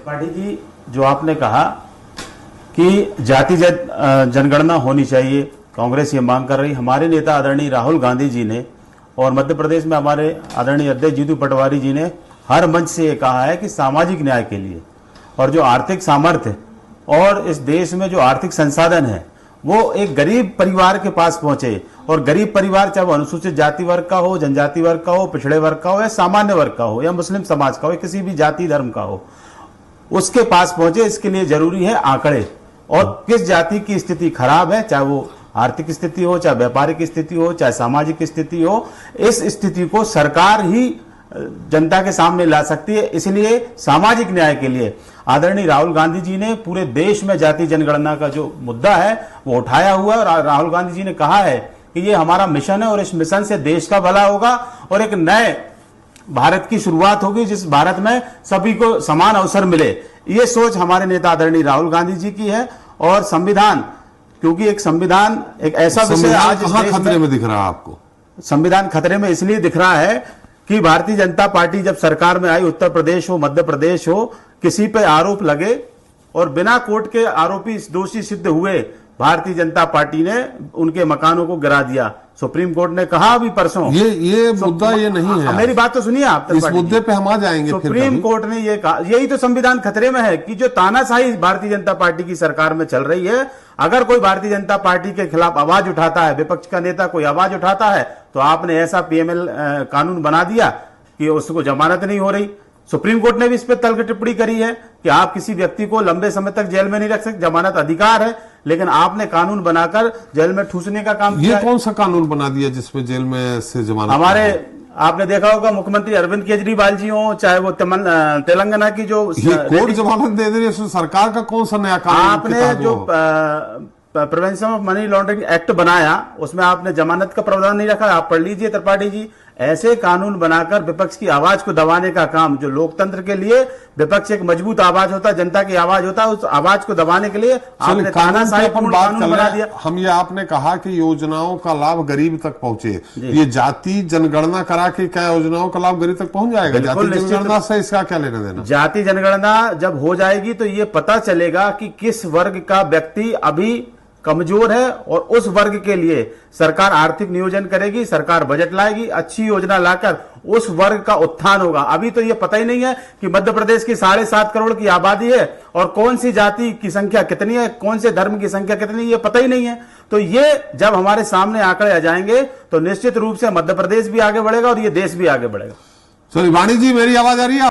त्रिपाठी जी, जो आपने कहा कि जाति जनगणना होनी चाहिए, कांग्रेस ये मांग कर रही, हमारे नेता आदरणीय राहुल गांधी जी ने और मध्य प्रदेश में हमारे आदरणीय अध्यक्ष जीतू पटवारी जी ने हर मंच से ये कहा है कि सामाजिक न्याय के लिए और जो आर्थिक सामर्थ्य और इस देश में जो आर्थिक संसाधन है वो एक गरीब परिवार के पास पहुंचे, और गरीब परिवार चाहे वो अनुसूचित जाति वर्ग का हो, जनजाति वर्ग का हो, पिछड़े वर्ग का हो या सामान्य वर्ग का हो या मुस्लिम समाज का हो, किसी भी जाति धर्म का हो, उसके पास पहुंचे। इसके लिए जरूरी है आंकड़े, और किस जाति की स्थिति खराब है, चाहे वो आर्थिक स्थिति हो, चाहे व्यापारिक स्थिति हो, चाहे सामाजिक स्थिति हो, इस स्थिति को सरकार ही जनता के सामने ला सकती है। इसलिए सामाजिक न्याय के लिए आदरणीय राहुल गांधी जी ने पूरे देश में जाति जनगणना का जो मुद्दा है वो उठाया हुआ है। राहुल गांधी जी ने कहा है कि ये हमारा मिशन है और इस मिशन से देश का भला होगा और एक नए भारत की शुरुआत होगी जिस भारत में सभी को समान अवसर मिले। ये सोच हमारे नेता आदरणीय राहुल गांधी जी की है। और संविधान, क्योंकि एक संविधान एक ऐसा विषय आज खतरे में दिख रहा है आपको? संविधान खतरे में इसलिए दिख रहा है कि भारतीय जनता पार्टी जब सरकार में आई, उत्तर प्रदेश हो, मध्य प्रदेश हो, किसी पे आरोप लगे और बिना कोर्ट के आरोपी दोषी सिद्ध हुए, भारतीय जनता पार्टी ने उनके मकानों को गिरा दिया। सुप्रीम कोर्ट ने कहा अभी परसों, ये मुद्दा ये नहीं है। मेरी बात तो सुनिए आप, इस मुद्दे पे हम आ जाएंगे। सुप्रीम कोर्ट ने ये कहा, यही तो संविधान खतरे में है कि जो तानाशाही भारतीय जनता पार्टी की सरकार में चल रही है, अगर कोई भारतीय जनता पार्टी के खिलाफ आवाज उठाता है, विपक्ष का नेता कोई आवाज उठाता है, तो आपने ऐसा पीएमएल कानून बना दिया कि उसको जमानत नहीं हो रही। सुप्रीम कोर्ट ने भी इस पर तल्ख टिप्पणी करी है कि आप किसी व्यक्ति को लंबे समय तक जेल में नहीं रख सकते, जमानत अधिकार है, लेकिन आपने कानून बनाकर जेल में ठूसने का काम किया। ये कौन सा कानून बना दिया जिसमें जेल में से जमानत? हमारे आपने देखा होगा मुख्यमंत्री अरविंद केजरीवाल जी हो, चाहे वो तेलंगाना की जो कोर्ट जमानत दे रही है, सरकार का कौन सा नया कानून? आपने जो prevention of money laundering act बनाया उसमें आपने जमानत का प्रावधान नहीं रखा। आप पढ़ लीजिए त्रिपाठी जी, ऐसे कानून बनाकर विपक्ष की आवाज को दबाने का काम, जो लोकतंत्र के लिए विपक्ष एक मजबूत आवाज होता है, जनता की आवाज होता है, उस आवाज को दबाने के लिए आपने तानाशाहीपूर्ण कानून बना दिया। हम ये आपने कहा कि योजनाओं का लाभ गरीब तक पहुंचे, ये जाति जनगणना करा के क्या योजनाओं का लाभ गरीब तक पहुंच जाएगा? जाति जनगणना से इसका क्या लेना देना? जाति जनगणना जब हो जाएगी तो ये पता चलेगा कि किस वर्ग का व्यक्ति अभी कमजोर है, और उस वर्ग के लिए सरकार आर्थिक नियोजन करेगी, सरकार बजट लाएगी, अच्छी योजना लाकर उस वर्ग का उत्थान होगा। अभी तो ये पता ही नहीं है कि मध्य प्रदेश की 7.5 करोड़ की आबादी है और कौन सी जाति की संख्या कितनी है, कौन से धर्म की संख्या कितनी है, ये पता ही नहीं है। तो ये जब हमारे सामने आंकड़े आ जाएंगे तो निश्चित रूप से मध्य प्रदेश भी आगे बढ़ेगा और ये देश भी आगे बढ़ेगा। वाणी जी, मेरी आवाज आ रही है?